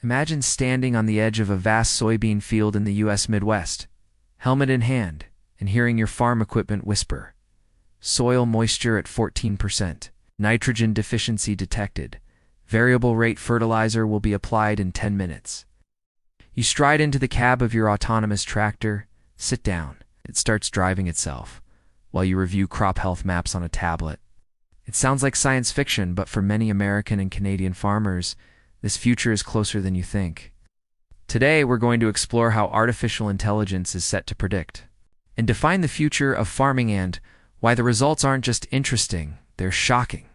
Imagine standing on the edge of a vast soybean field in the U.S. Midwest, helmet in hand, and hearing your farm equipment whisper, "Soil moisture at 14%, nitrogen deficiency detected, variable rate fertilizer will be applied in 10 minutes." You stride into the cab of your autonomous tractor, sit down. It starts driving itself, while you review crop health maps on a tablet. It sounds like science fiction, but for many American and Canadian farmers, this future is closer than you think. Today, we're going to explore how artificial intelligence is set to predict and define the future of farming and why the results aren't just interesting, they're shocking.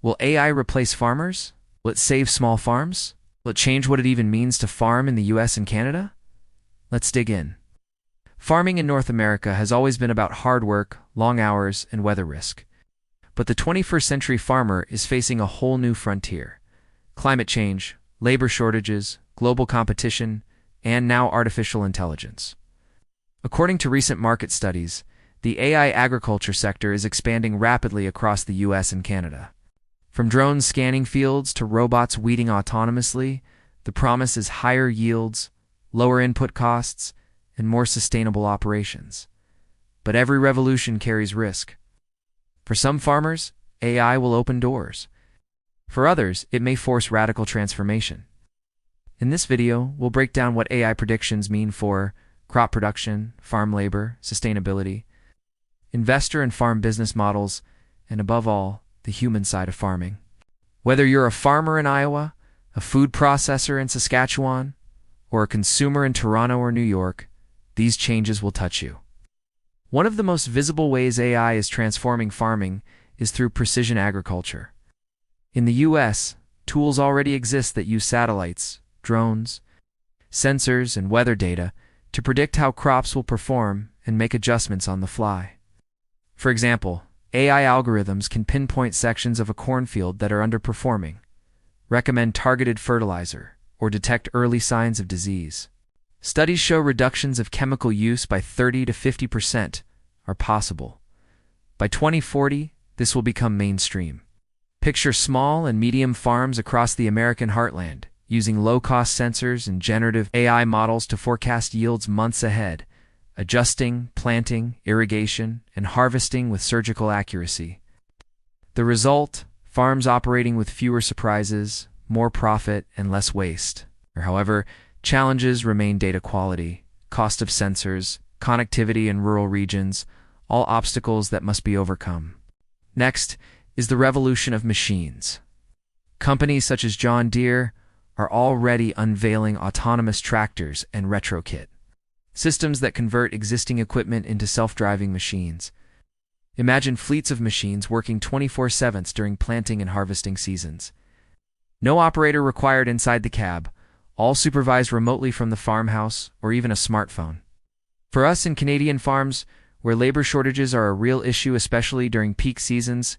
Will AI replace farmers? Will it save small farms? Will it change what it even means to farm in the US and Canada? Let's dig in. Farming in North America has always been about hard work, long hours, and weather risk. But the 21st century farmer is facing a whole new frontier. Climate change, labor shortages, global competition, and now artificial intelligence. According to recent market studies, the AI agriculture sector is expanding rapidly across the US and Canada. From drones scanning fields to robots weeding autonomously, the promise is higher yields, lower input costs, and more sustainable operations. But every revolution carries risk. For some farmers, AI will open doors. For others, it may force radical transformation. In this video, we'll break down what AI predictions mean for crop production, farm labor, sustainability, investor and farm business models, and above all, the human side of farming. Whether you're a farmer in Iowa, a food processor in Saskatchewan, or a consumer in Toronto or New York, these changes will touch you. One of the most visible ways AI is transforming farming is through precision agriculture. In the US, tools already exist that use satellites, drones, sensors, and weather data to predict how crops will perform and make adjustments on the fly. For example, AI algorithms can pinpoint sections of a cornfield that are underperforming, recommend targeted fertilizer, or detect early signs of disease. Studies show reductions of chemical use by 30 to 50% are possible. By 2040, this will become mainstream. Picture small and medium farms across the American heartland, using low-cost sensors and generative AI models to forecast yields months ahead, adjusting, planting, irrigation, and harvesting with surgical accuracy. The result? Farms operating with fewer surprises, more profit, and less waste. However, challenges remain data quality, cost of sensors, connectivity in rural regions, all obstacles that must be overcome. Next is the revolution of machines. Companies such as John Deere are already unveiling autonomous tractors and retrokit systems that convert existing equipment into self-driving machines. Imagine fleets of machines working 24/7 during planting and harvesting seasons. No operator required inside the cab, all supervised remotely from the farmhouse or even a smartphone. For us in Canadian farms, where labor shortages are a real issue especially during peak seasons,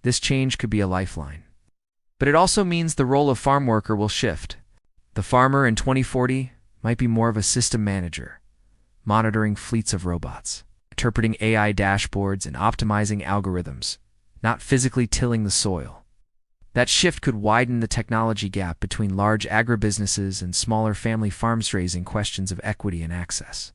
this change could be a lifeline. But it also means the role of farm worker will shift. The farmer in 2040 might be more of a system manager, monitoring fleets of robots, interpreting AI dashboards and optimizing algorithms, not physically tilling the soil. That shift could widen the technology gap between large agribusinesses and smaller family farms, raising questions of equity and access.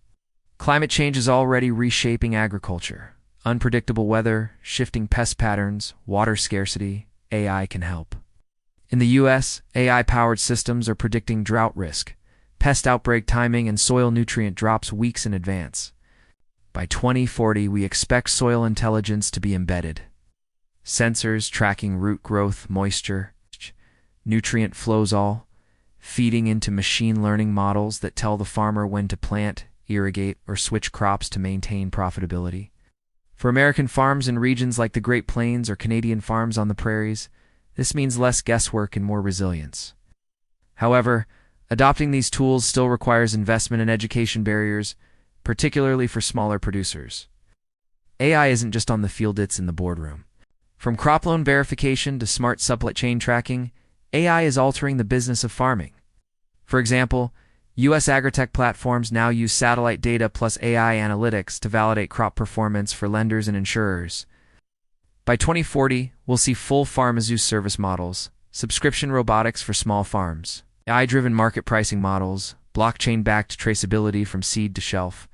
Climate change is already reshaping agriculture. Unpredictable weather, shifting pest patterns, water scarcity, AI can help. In the US, AI-powered systems are predicting drought risk, pest outbreak timing, and soil nutrient drops weeks in advance. By 2040, we expect soil intelligence to be embedded. Sensors tracking root growth, moisture, nutrient flows, all feeding into machine learning models that tell the farmer when to plant, irrigate, or switch crops to maintain profitability. For American farms in regions like the Great Plains or Canadian farms on the prairies, this means less guesswork and more resilience. However, adopting these tools still requires investment and education barriers, particularly for smaller producers. AI isn't just on the field, it's in the boardroom. From crop loan verification to smart supply chain tracking, AI is altering the business of farming. For example, U.S. agritech platforms now use satellite data plus AI analytics to validate crop performance for lenders and insurers. By 2040, we'll see full farm-as-a-service models, subscription robotics for small farms, AI-driven market pricing models, blockchain-backed traceability from seed to shelf.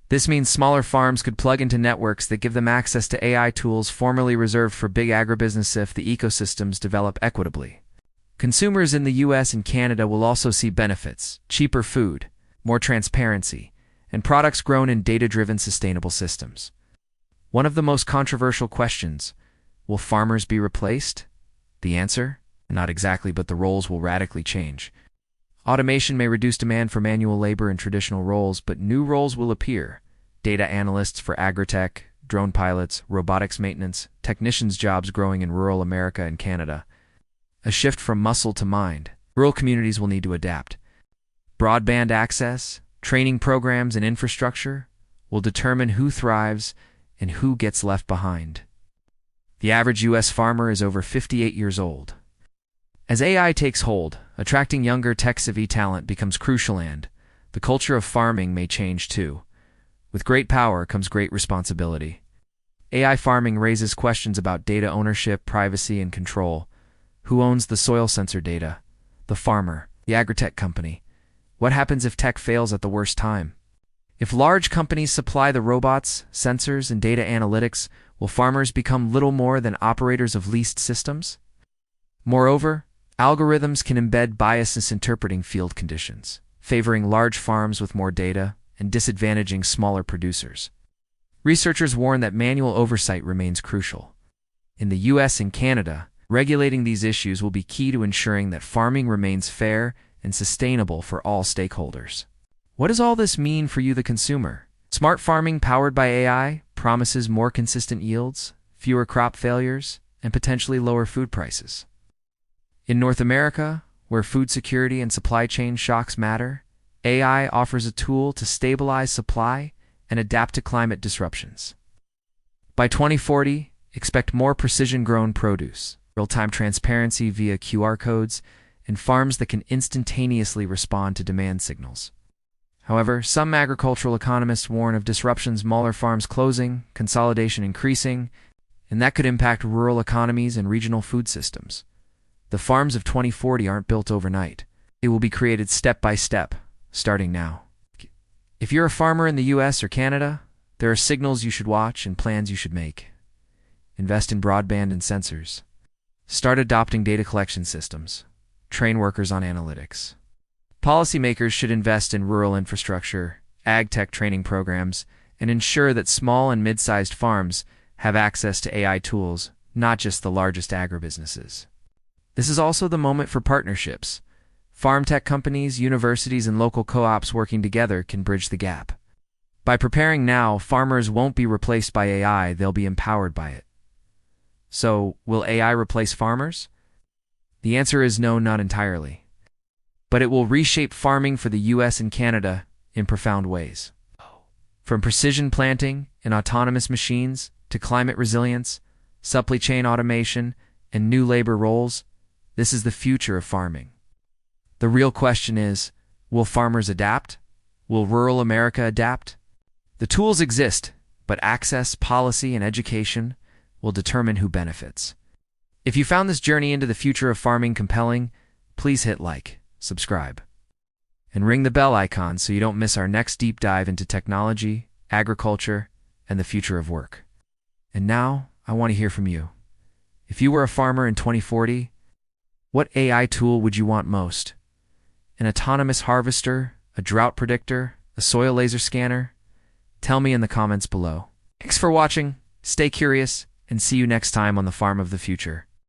This means smaller farms could plug into networks that give them access to AI tools formerly reserved for big agribusiness if the ecosystems develop equitably. Consumers in the US and Canada will also see benefits: cheaper food, more transparency, and products grown in data-driven sustainable systems. One of the most controversial questions: will farmers be replaced? The answer? Not exactly, but the roles will radically change. Automation may reduce demand for manual labor and traditional roles, but new roles will appear. Data analysts for agritech, drone pilots, robotics maintenance, technicians' jobs growing in rural America and Canada. A shift from muscle to mind. Rural communities will need to adapt. Broadband access, training programs, and infrastructure will determine who thrives and who gets left behind. The average U.S. farmer is over 58 years old. As AI takes hold, attracting younger tech-savvy talent becomes crucial, and the culture of farming may change too. With great power comes great responsibility. AI farming raises questions about data ownership, privacy, and control. Who owns the soil sensor data? The farmer, the agritech company. What happens if tech fails at the worst time? If large companies supply the robots, sensors, and data analytics, will farmers become little more than operators of leased systems? Moreover, algorithms can embed biases interpreting field conditions, favoring large farms with more data and disadvantaging smaller producers. Researchers warn that manual oversight remains crucial. In the US and Canada, regulating these issues will be key to ensuring that farming remains fair and sustainable for all stakeholders. What does all this mean for you, the consumer? Smart farming powered by AI promises more consistent yields, fewer crop failures, and potentially lower food prices. In North America, where food security and supply chain shocks matter, AI offers a tool to stabilize supply and adapt to climate disruptions. By 2040, expect more precision-grown produce, real-time transparency via QR codes, and farms that can instantaneously respond to demand signals. However, some agricultural economists warn of disruptions: smaller farms closing, consolidation increasing, and that could impact rural economies and regional food systems. The farms of 2040 aren't built overnight. They will be created step by step, starting now. If you're a farmer in the US or Canada, there are signals you should watch and plans you should make. Invest in broadband and sensors. Start adopting data collection systems. Train workers on analytics. Policymakers should invest in rural infrastructure, ag tech training programs, and ensure that small and mid-sized farms have access to AI tools, not just the largest agribusinesses. This is also the moment for partnerships. Farm tech companies, universities, and local co-ops working together can bridge the gap. By preparing now, farmers won't be replaced by AI, they'll be empowered by it. So, will AI replace farmers? The answer is no, not entirely. But it will reshape farming for the US and Canada in profound ways. From precision planting and autonomous machines to climate resilience, supply chain automation, and new labor roles, this is the future of farming. The real question is, will farmers adapt? Will rural America adapt? The tools exist, but access, policy, and education will determine who benefits. If you found this journey into the future of farming compelling, please hit like, subscribe, and ring the bell icon so you don't miss our next deep dive into technology, agriculture, and the future of work. And now, I want to hear from you. If you were a farmer in 2040, what AI tool would you want most? An autonomous harvester, a drought predictor, a soil laser scanner? Tell me in the comments below. Thanks for watching, stay curious, and see you next time on the Farm of the Future.